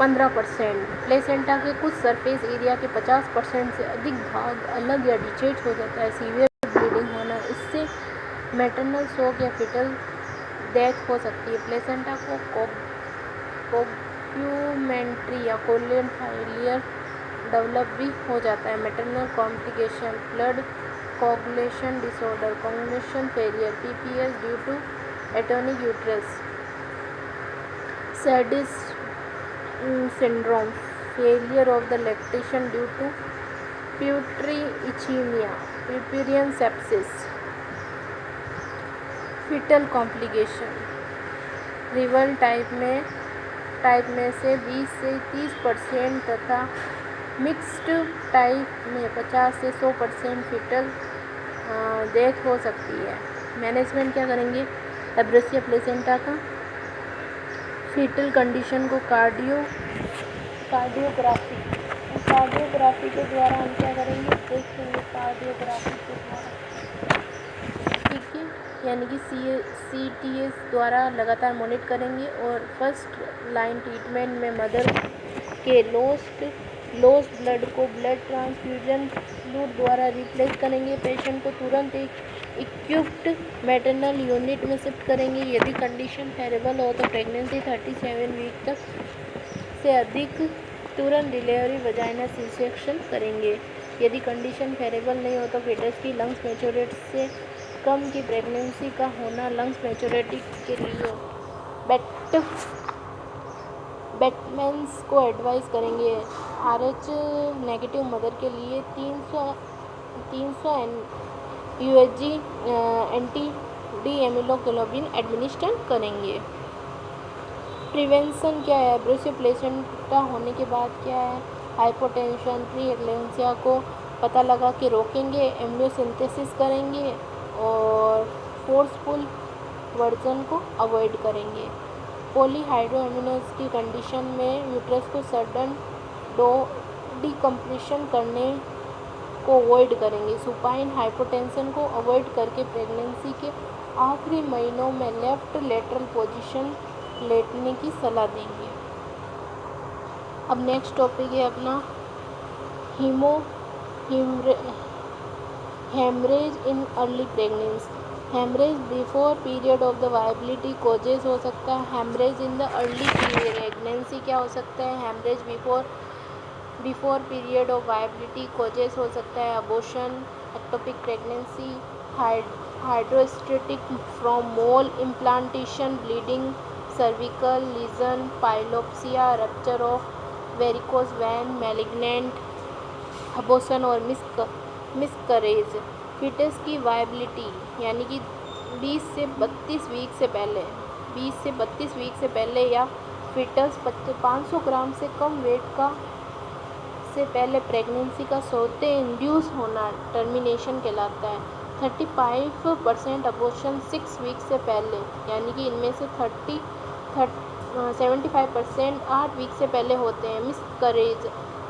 15%। Placenta के कुछ surface area के 50% से अधिक भाग अलग या डिटैच हो जाता है। सीवियर ब्लीडिंग होना, इससे मैटरनल शॉक या फिटल डेथ हो सकती है। प्लेसेंटा को कोग्यूमेंट्री या कोलियन फेलियर डेवलप भी हो जाता है। Maternal complication, blood coagulation disorder, coagulation failure, PPS due to atonic uterus, सैडिस syndrome, failure of the lactation due to pituitary ischemia, puerperian sepsis, fetal complication। Reveal type में से 20 से 30% तथा मिक्स्ड टाइप में 50 से 100% फिटल डेथ हो सकती है। मैनेजमेंट क्या करेंगे एब्रेसिया प्लेसेंटा का? फीटल कंडीशन को कार्डियोग्राफी के द्वारा हम क्या करेंगे, देखेंगे कार्डियोग्राफी के द्वारा, ठीक है, यानी कि CTS द्वारा लगातार मॉनिटर करेंगे। और फर्स्ट लाइन ट्रीटमेंट में मदर के लॉस्ट ब्लड को ब्लड ट्रांसफ्यूजन फ्लूइड द्वारा रिप्लेस करेंगे। पेशेंट को तुरंत एक इक्विप्ड मैटरनल यूनिट में शिफ्ट करेंगे। यदि कंडीशन फेवरेबल हो तो प्रेगनेंसी 37 वीक तक से अधिक तुरंत डिलीवरी वजाइना सी सेक्शन करेंगे। यदि कंडीशन फेवरेबल नहीं हो तो फीटस की लंग्स मैच्योरिटी से कम की प्रेगनेंसी का होना लंग्स मैच्योरिटी के लिए बैटमैन्स को एडवाइस करेंगे। RH नेगेटिव मदर के लिए 300 UHG एंटी डी एमिलोग्लोबिन एडमिनिस्टर करेंगे। प्रिवेंशन क्या है एब्रेसिव प्लेसेंटा होने के बाद? क्या है हाइपोटेंशन, प्री एक्लेम्सिया को पता लगा के रोकेंगे, एम्ब्रियोसिंथेसिस करेंगे और फोर्सफुल वर्जन को अवॉइड करेंगे। पॉलीहाइड्रोएमिनोज की कंडीशन में यूट्रस को सडन डिकम्प्रेशन करने को अवॉइड करेंगे। सुपाइन हाइपोटेंशन को अवॉइड करके प्रेगनेंसी के आखिरी महीनों में लेफ्ट लेटरल पोजीशन लेटने की सलाह देंगे। अब नेक्स्ट टॉपिक है अपना haemorrhage in early pregnancy. Haemorrhage before period of the viability causes हो सकता है। Haemorrhage in the early pregnancy क्या हो सकता है? Haemorrhage before period of viability causes हो सकता है। Abortion, ectopic pregnancy, hydrostatic from mole implantation, bleeding, cervical lesion, पाइलोप्सिया, rupture of varicose vein, malignant abortion और मिसकरेज। फीटस की वायबिलिटी यानी कि 20 से 32 वीक से पहले या फीटस 500 ग्राम से कम वेट का से पहले प्रेगनेंसी का सौते इंड्यूस होना टर्मिनेशन कहलाता है। 35% अबॉर्शन 6 वीक से पहले, यानी कि इनमें से 75% 8 वीक से पहले होते हैं। मिसकरेज,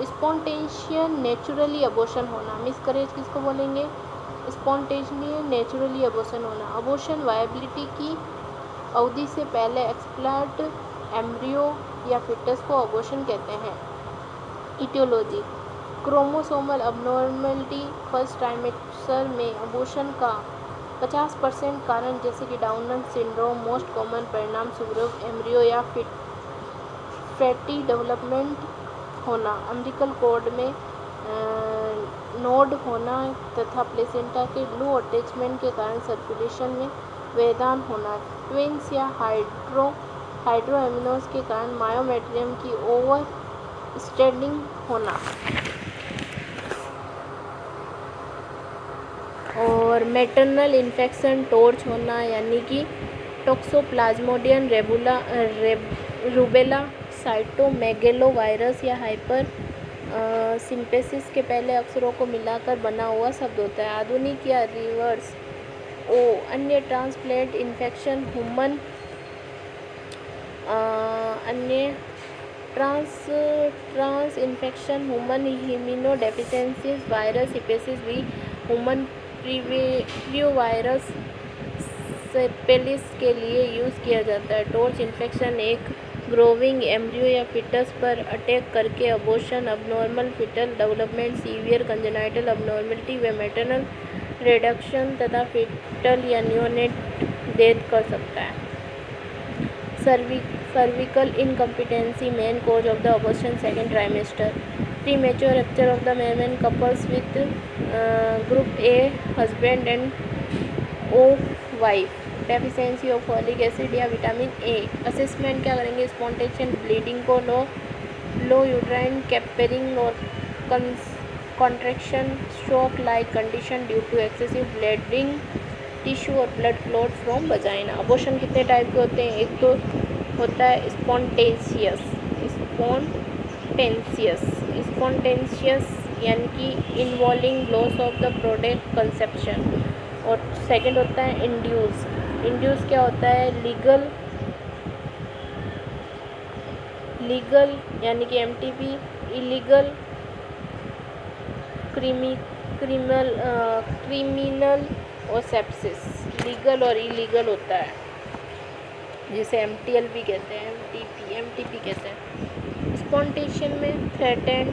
स्पॉन्टेनियस नेचुरली अबॉर्शन होना। मिसकरेज किसको बोलेंगे? स्पॉन्टेनियस नेचुरली अबॉर्शन होना। अबॉर्शन वायबिलिटी की अवधि से पहले एक्सप्लांट एम्ब्रियो या फिटस को अबॉर्शन कहते हैं। Aetiology, chromosomal abnormality. First trimester में अबॉर्शन का 50% कारण जैसे कि डाउन सिंड्रोम मोस्ट कॉमन परिणाम स्वरूप एम्ब्रियो या फैटी डेवलपमेंट होना, अम्बिलिकल कॉर्ड में नोड होना तथा प्लेसेंटा के ब्लू अटैचमेंट के कारण सर्कुलेशन में व्यवधान होना, ट्विंस या हाइड्रोएमिनोज के कारण मायोमेट्रियम की ओवर स्टेडिंग होना और मैटरनल इन्फेक्शन टॉर्च होना, यानी कि टॉक्सोप्लाज्मोडियम रूबेला साइटोमेगेलोवायरस या हाइपर सिम्पेसिस के पहले अक्षरों को मिलाकर बना हुआ शब्द होता है। आधुनिक या रिवर्स ओ अन्य ट्रांसप्लेंट इन्फेक्शन, अन्य trans infection, human immunodeficiency virus, hepatitis B, human parvovirus syphilis के लिए यूज़ किया जाता है। टॉर्च इन्फेक्शन एक ग्रोविंग एम्ब्रियो या फिटस पर अटैक करके abortion, abnormal foetal development, severe congenital abnormality व मैटरनल रिडक्शन तथा फिटल या नियोनेट डेथ कर सकता है। Cervical incompetency main cause of the abortion second trimester. Premature rupture of the main couples with group A husband and O wife. Deficiency of folic acid या vitamin A. Assessment क्या करेंगे? Spontaneous bleeding को low uterine कैपेरिंग और contraction, shock like condition due to excessive bleeding tissue और blood clot from vagina. Abortion कितने type के होते हैं? एक तो होता है स्पॉन्टेनियस यानी कि involving loss of the product conception, और सेकंड होता है इंड्यूस क्या होता है? लीगल यानी कि एमटीपी, इलीगल क्रिमिनल और सेप्सिस। लीगल और इलीगल होता है जिसे एमटीएल भी कहते हैं, एमटीपी कहते हैं। स्पॉन्टेशन में threatened,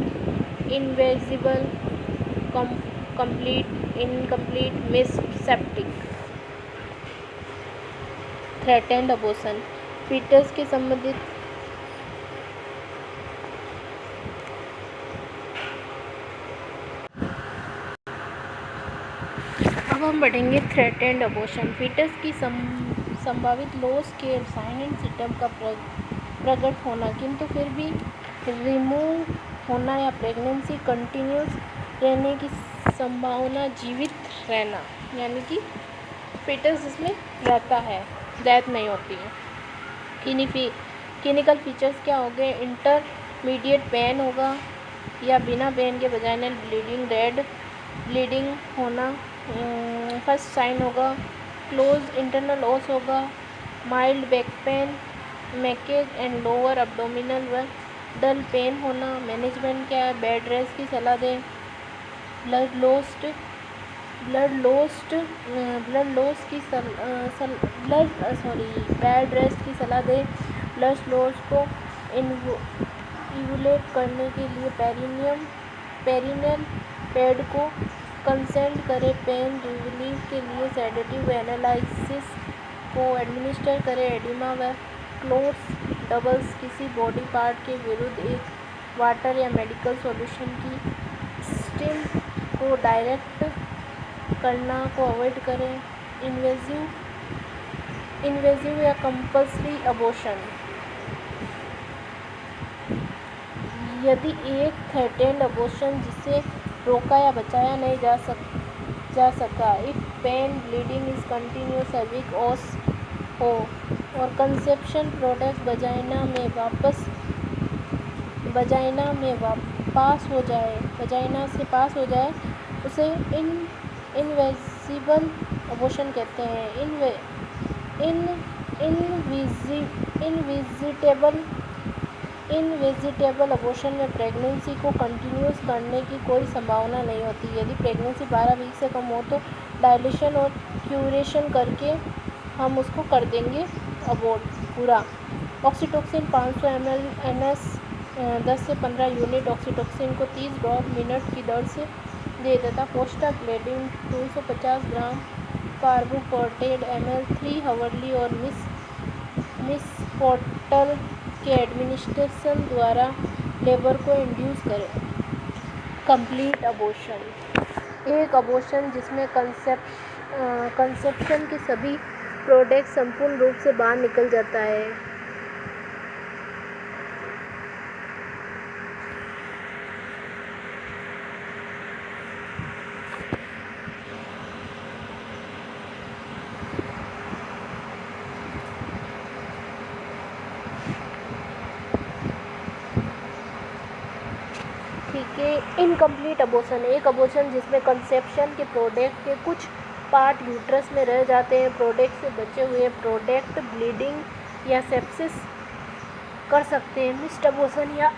inevitable, incomplete, missed, septic. Threatened abortion foetus के संबंधित अब हम बढ़ेंगे थ्रेटेंड अबॉर्शन। फीटस की संभावित लॉस के साइन एंड सिम्टम का प्रकट होना, किंतु फिर भी रिमूव होना या प्रेगनेंसी कंटिन्यूस रहने की संभावना, जीवित रहना यानी कि फीटस इसमें रहता है, डेथ नहीं होती है। क्लिनिकल फीचर्स क्या हो गए? इंटरमीडिएट पेन होगा या बिना पेन के वजाइनल ब्लीडिंग, रेड ब्लीडिंग होना फर्स्ट साइन होगा। क्लोज इंटरनल ओस होगा। माइल्ड बैक पेन, मैकेज एंड लोअर अब्डोमिनल व डल पेन होना। मैनेजमेंट क्या है? बेड रेस्ट की सलाह दें। ब्लड लॉस बेड रेस्ट की सलाह दें। ब्लड लॉस को इवुलेट करने के लिए पेरिनियल पैड को कंसेंट करें। पेन रिलीफ के लिए सेडेटिव एनालिसिस को एडमिनिस्टर करें। एडिमा व क्लोट्स डबल्स किसी बॉडी पार्ट के विरुद्ध एक वाटर या मेडिकल सॉल्यूशन की स्टीम को डायरेक्ट करना को अवॉइड करें। इन्वेजिव या कंपल्सरी अबॉर्शन, यदि एक थ्रेटेंड अबॉर्शन जिसे रोका या बचाया नहीं जा सका, if pain bleeding is continuous, cervix os हो और कंसेप्शन प्रोडक्ट वजाइना से पास हो जाए, उसे इनविजिबल अबॉर्शन कहते हैं। इनविजिटेबल अबॉर्शन में प्रेगनेंसी को कंटिन्यूस करने की कोई संभावना नहीं होती। यदि प्रेगनेंसी 12 वीक से कम हो तो डायलेशन और क्यूरेशन करके हम उसको कर देंगे अबॉर्ट पूरा। ऑक्सीटोसिन 500 ml NS 10 से 15 यूनिट ऑक्सीटोसिन को 30 ड्रॉप मिनट की दर से दे तथा पोस्टाग्लैंडिन 250 ग्राम कार्बोपोर्टेड ml 3 हावरली और मिसपोर्टल के एडमिनिस्ट्रेशन द्वारा लेबर को इंड्यूस करें। कंप्लीट अबॉर्शन, एक अबॉर्शन जिसमें कंसेप्शन के सभी प्रोडक्ट संपूर्ण रूप से बाहर निकल जाता है। इनकम्प्लीट अबॉर्शन, एक अबॉर्शन जिसमें कंसेप्शन के प्रोडक्ट के कुछ पार्ट यूट्रस में रह जाते हैं। प्रोडक्ट से बचे हुए प्रोडक्ट ब्लीडिंग या सेप्सिस कर सकते हैं। मिस्ड अबॉर्शन या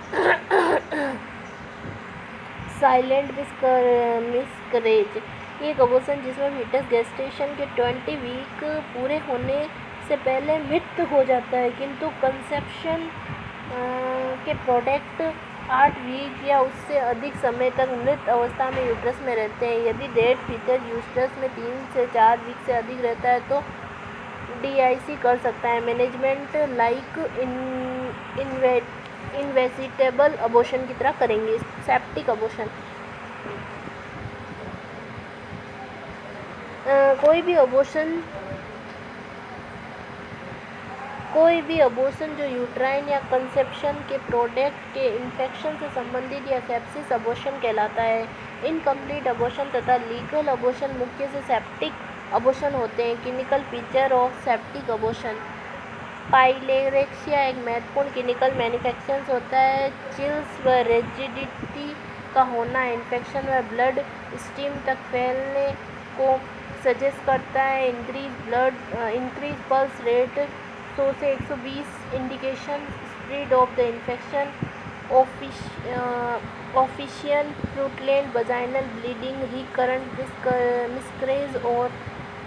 साइलेंट मिसकैरेज, एक अबॉर्शन जिसमें फीटस गेस्टेशन के 20 वीक पूरे होने से पहले मृत्यु हो जाता है, किंतु कंसेप्शन के प्रोडक्ट 8 वीक या उससे अधिक समय तक मृत अवस्था में यूट्रस में रहते हैं। यदि डेड फीटस यूट्रस में 3 से 4 वीक से अधिक रहता है तो DIC कर सकता है। मैनेजमेंट लाइक इन्वेजिटेबल अबॉर्शन की तरह करेंगे। सेप्टिक अबॉर्शन, कोई भी अबॉर्शन जो यूट्राइन या कंसेप्शन के प्रोडक्ट के इन्फेक्शन से संबंधित या सेप्सिस अबॉर्शन कहलाता है। इनकम्प्लीट अबॉर्शन तथा लीगल अबॉर्शन मुख्य से सेप्टिक अबॉर्शन होते हैं। Clinical feature of septic abortion, pyrexia एक महत्वपूर्ण क्लिनिकल मैनिफेस्टेशन होता है। चिल्स व रिजिडिटी का होना इन्फेक्शन व ब्लड स्ट्रीम तक फैलने को सजेस्ट करता है। इंक्रीज पल्स रेट 100 से 120, indication spread of the infection, official फ्रूटलेंट वजाइनल ब्लीडिंग, रिकरेंट मिसकैरेज और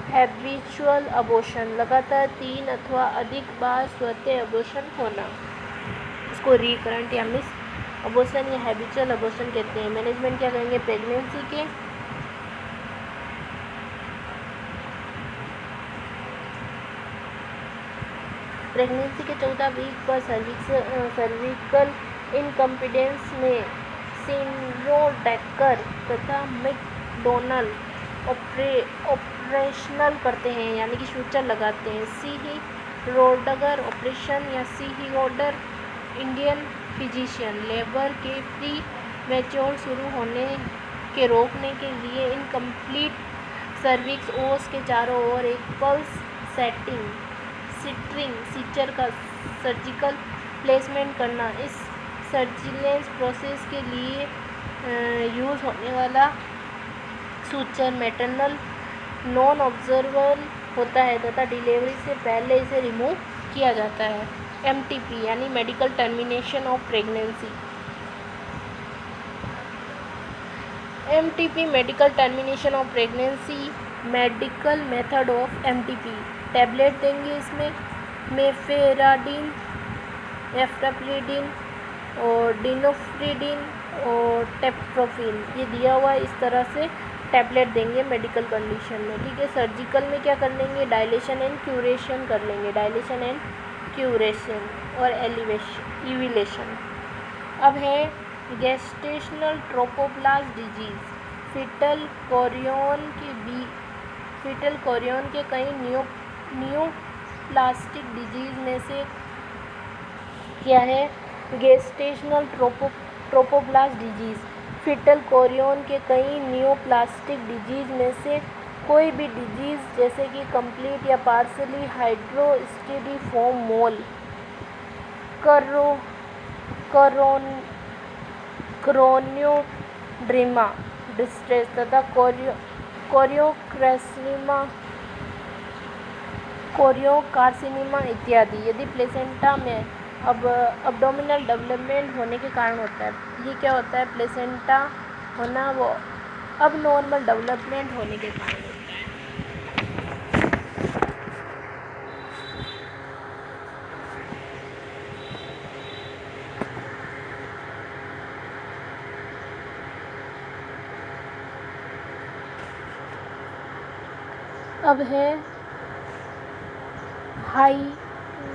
हैबिचुअल अबॉर्शन, लगातार 3 अथवा अधिक बार स्वतः अबॉर्शन होना, इसको रिकरेंट या मिस अबॉर्शन या हैबिचुअल अबॉर्शन कहते हैं। मैनेजमेंट क्या करेंगे प्रेगनेंसी के? प्रेगनेंसी के 14 वीक पर सर्विकल इनकम्पिडेंस में सिंड्रोडेकर तथा मैकडोनल ऑपरेशनल करते हैं, यानी कि सूचर लगाते हैं। सीही-रोडगर ऑपरेशन या सीही-रोडर इंडियन फिजिशियन लेबर के प्री मैच्योर शुरू होने के रोकने के लिए इनकम्प्लीट सर्विक्स ओस के चारों ओर एक पल्स सिटरिंग सीचर का सर्जिकल प्लेसमेंट करना। इस सर्जिलेंस प्रोसेस के लिए यूज़ होने वाला सूचर मैटरनल नॉन ऑब्जर्वेबल होता है तथा डिलीवरी से पहले इसे रिमूव किया जाता है। MTP यानी medical termination of pregnancy. MTP medical termination of pregnancy, medical method of MTP। Tablet देंगे इसमें मेफेराडिन, एफ्टाप्रिडिन और डिनोफ्रिडिन और टेप्ट्रोफिन, ये दिया हुआ है। इस तरह से टैबलेट देंगे मेडिकल कंडीशन में, ठीक है। सर्जिकल में क्या कर लेंगे? डायलेशन एंड क्यूरेशन कर लेंगे, डायलेशन एंड क्यूरेशन और इविलेशन। अब है gestational trophoblast disease. Foetal chorion के कई न्यूप्लास्टिक डिजीज़ में से क्या है? Gestational trophoblast disease. Foetal chorion के कई न्यूप्लास्टिक डिजीज़ में से कोई भी डिजीज़ जैसे कि कंप्लीट या पार्सली हाइड्रोस्टिडिफॉर्म मोल, क्रोनियोड्रीमा डिस्ट्रेस तथा कोरियोकार्सिनिमा इत्यादि, यदि प्लेसेंटा में अब्डोमिनल डेवलपमेंट होने के कारण होता है। ये क्या होता है? प्लेसेंटा होना वो अब नॉर्मल डेवलपमेंट होने के कारण होता है। अब है हाइडेटिटिफॉर्म।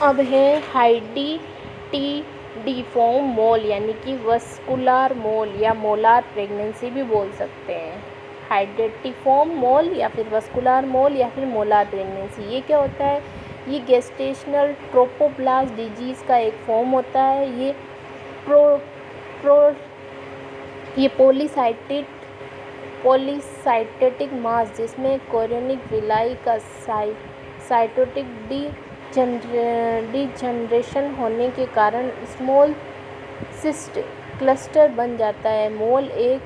अब है हाइडेटिटिफॉर्म मोल, यानी कि वस्कुलर मोल या मोलार प्रेगनेंसी भी बोल सकते हैं। हाइडेटिफॉर्म मोल या फिर वस्कुलर मोल या फिर मोलार प्रेगनेंसी, ये क्या होता है? ये गेस्टेशनल ट्रोपोब्लास्ट डिजीज़ का एक फॉर्म होता है। ये पॉलीसाइटेटिक मास जिसमें कोरियनिक विलाई का साइटोटिक डिजनरेशन होने के कारण स्मॉल सिस्ट क्लस्टर बन जाता है। मोल एक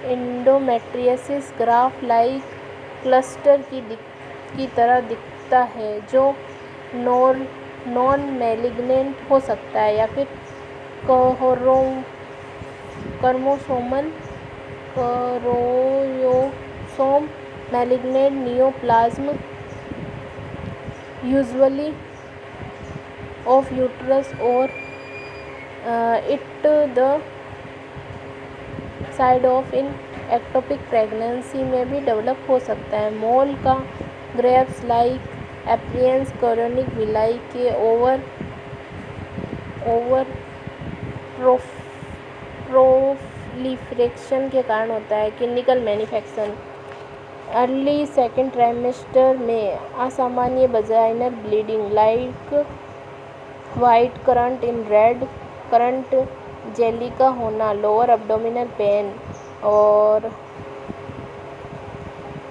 एंडोमेट्रियसिस ग्राफ लाइक क्लस्टर की तरह दिखता होता है जो नॉन मैलिग्नेंट हो सकता है या फिर chromosome malignant neoplasm usually of uterus और it the side of in ectopic pregnancy में भी डेवलप हो सकता है। मोल का grapes like appearance chorionic villi के ओवर प्रोलिफरेशन के कारण होता है। Clinical manifestation early second trimester में असामान्य vaginal bleeding like white currant in red currant jelly का होना, लोअर एब्डोमिनल पेन और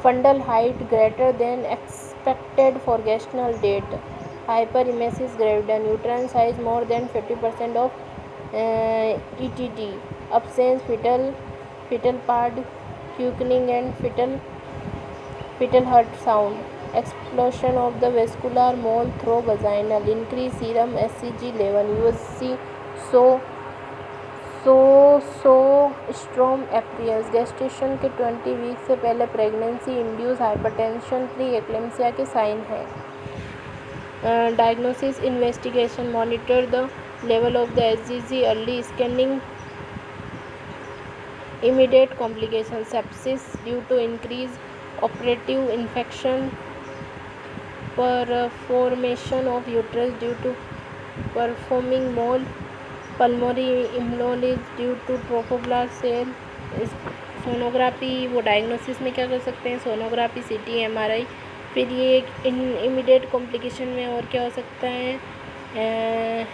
fundal height greater than expected for गेस्टल date, hyperemesis ग्रेविडन, uterine size more than 50% of ETT, absence fetal part quickening and fetal heart sound, explosion of the vascular mole through vaginal, increase serum HCG level, USC storm appearance, gestation के 20 week से पहले pregnancy induce hypertension pre eclampsia के sign है। Diagnosis investigation monitor the level of the HCG, early scanning, immediate complications, sepsis due to increased operative infection, perforation of uterus due to performing mole, pulmonary embolism due to trophoblast cell, sonography वो diagnosis में क्या कर सकते हैं, sonography, CT, MRI। फिर ये immediate complication में और क्या हो सकता है,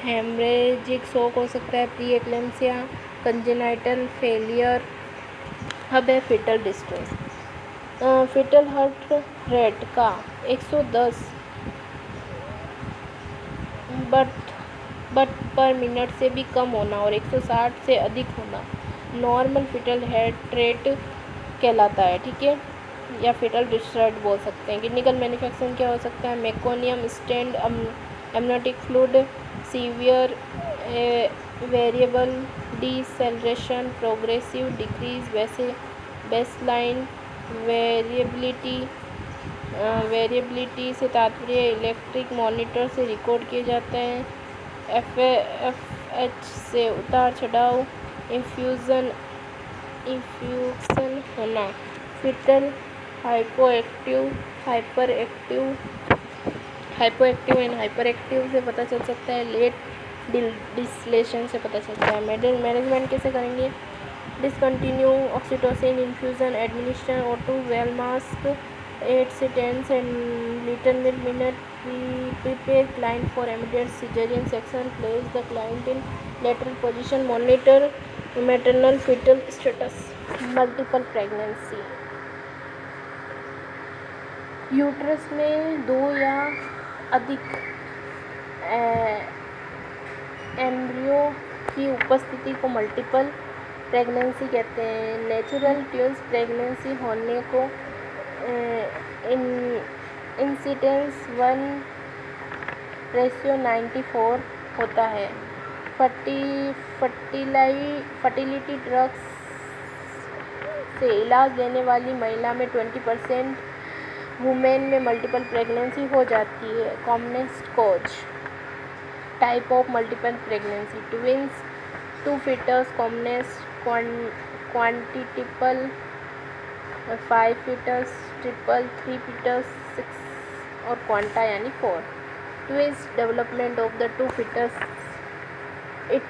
हेमरेजिक शॉक हो सकता है, प्री एक्लेम्सिया, कंजेनाइटल फेलियर। अब है foetal distress. Foetal heart rate का 110 बट पर मिनट से भी कम होना और 160 से अधिक होना नॉर्मल फिटल हार्ट रेट कहलाता है, ठीक है, या फिटल डिस्ट्रेस बोल सकते हैं। क्लिनिकल मैनिफेस्टेशन क्या हो सकता है, meconium stand, amniotic fluid, severe variable deceleration, progressive decrease, baseline variability से तात्पर्य इलेक्ट्रिक मॉनिटर से रिकॉर्ड किए जाते हैं। FH से उतार चढ़ाव, इन्फ्यूज़न होना, फिटल हाइपोएक्टिव एंड हाइपरएक्टिव से पता चल सकता है, लेट डिस्लेशन से पता चलता है। मैनेजमेंट कैसे करेंगे, discontinue oxytocin infusion, administration O2 well mask 8 से 10 litre minute, prepare client for immediate cesarean section, place the client in lateral position, monitor maternal fetal status, multiple pregnancy। Uterus में 2 या अधिक एम्ब्रियो की उपस्थिति को मल्टीपल प्रेगनेंसी कहते हैं। Natural twins pregnancy होने को इंसिडेंस 1:94 होता है। फर्टिलिटी ड्रग्स से इलाज लेने वाली महिला में 20% वुमेन में मल्टीपल प्रेगनेंसी हो जाती है। Commonest cause, type of multiple pregnancy, twins, 2 foetus, commonest, क्वांटिटिपल, 5 फीटस, ट्रिपल, 3 फीटस, 6 और क्वांटा यानी 4। Twins, development of the 2 foetus it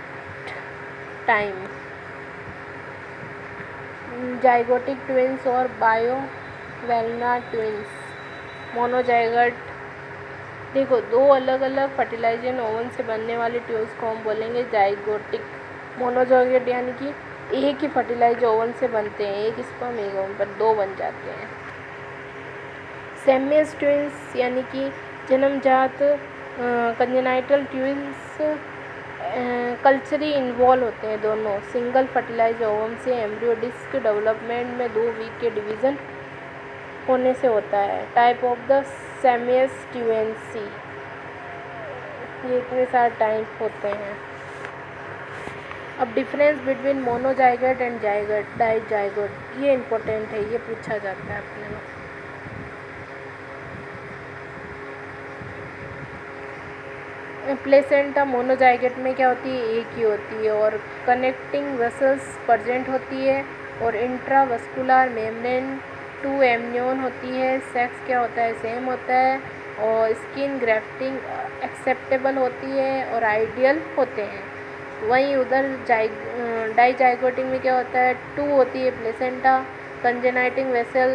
time, zygotic twins और बायोवेलना ट्विंस, मोनोजाइगट। देखो, 2 अलग अलग फर्टिलाइजेशन ओवन से बनने वाले ट्विंस को हम बोलेंगे जाइगोटिक। मोनोजाइगट यानी कि एक ही फर्टिलाइज ओवन से बनते हैं, एक स्पर्म एक ओवन पर 2 बन जाते हैं। सेमियस ट्विंस यानी कि जन्मजात कंजेनाइटल ट्विंस कल्चरली इन्वॉल्व होते हैं दोनों। सिंगल फर्टिलाइज ओवम से एम्ब्रियो डिस्क डेवलपमेंट में 2 वीक के डिवीज़न होने से होता है। टाइप ऑफ द सेमियस-ट्यूएनसी, ये इतने सारे टाइप होते हैं। अब डिफरेंस बिटवीन मोनोजाइगोट एंड जाइगोट, डाइजाइगोट, ये इम्पोर्टेंट है, ये पूछा जाता है अपने में। प्लेसेंटा मोनोजाइगोट में क्या होती है, एक ही होती है और कनेक्टिंग वेसल्स प्रेजेंट होती है और इंट्रावस्कुलर मेम्ब्रेन 2 एम्नियन होती है। सेक्स क्या होता है, सेम होता है और स्किन ग्राफ्टिंग एक्सेप्टेबल होती है और आइडियल होते हैं। वहीं उधर डाइजाइगोटिक में क्या होता है, 2 होती है प्लेसेंटा, कंजेनाइटिंग वेसल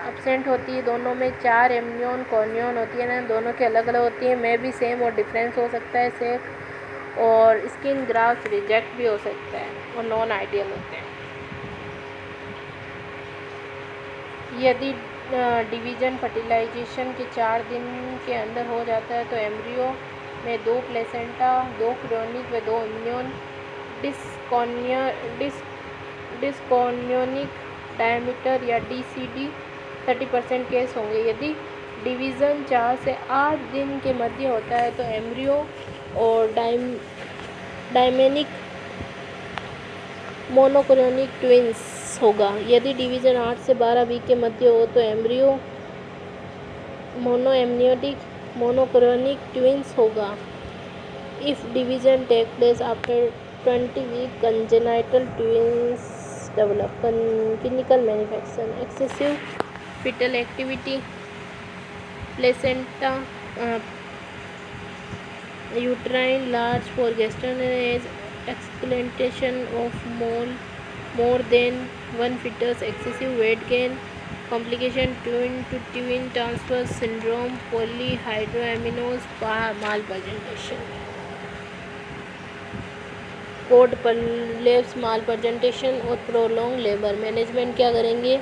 एब्सेंट होती है, दोनों में 4 एम्नियन कॉर्नियन होती है ना, दोनों के अलग अलग होती है। में भी सेम और डिफरेंस हो सकता है सेफ, और स्किन ग्राफ्ट रिजेक्ट भी हो सकता है और नॉन आइडियल होते हैं। यदि डिवीजन फर्टिलाइजेशन के 4 दिन के अंदर हो जाता है तो एम्ब्रियो में 2 प्लेसेंटा, 2 क्रोनिक व 2 एम्नियन डिस्कॉर्नियनिक डायमीटर या DCD 30% केस होंगे। यदि डिवीज़न 4 से 8 दिन के मध्य होता है तो एम्ब्रियो और डायमेनिक मोनोक्रोनिक ट्विंस होगा। यदि डिवीज़न 8 से 12 वीक के मध्य हो तो एम्ब्रियो मोनोएम्नियोटिक मोनोक्रोनिक ट्विंस होगा। If division take place after 20 week congenital twins develop. Clinical manifestation, excessive fetal activity, placenta uterine large for gestational explantation of more than one fetus, excessive weight gain, complication twin to twin transfer syndrome, polyhydramnios, malpresentation, cord prolapse, malpresentation और prolong labour. Management क्या करेंगे,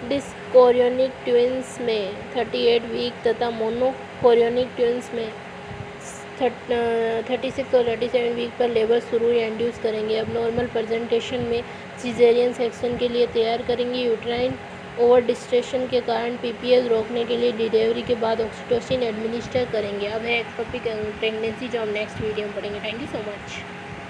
डिस्कोरियोनिक twins में 38 week तथा monochorionic twins में 36 और 37 week पर labour शुरू या इंड्यूस करेंगे। अब नॉर्मल प्रेजेंटेशन में सिजेरियन सेक्शन के लिए तैयार करेंगे। यूट्राइन ओवर डिस्ट्रेशन के कारण PPS रोकने के लिए डिलीवरी के बाद ऑक्सीटोसिन एडमिनिस्टर करेंगे। अब है एक्टोपिक प्रेगनेंसी, जो हम नेक्स्ट वीडियो में पढ़ेंगे। Thank you so much.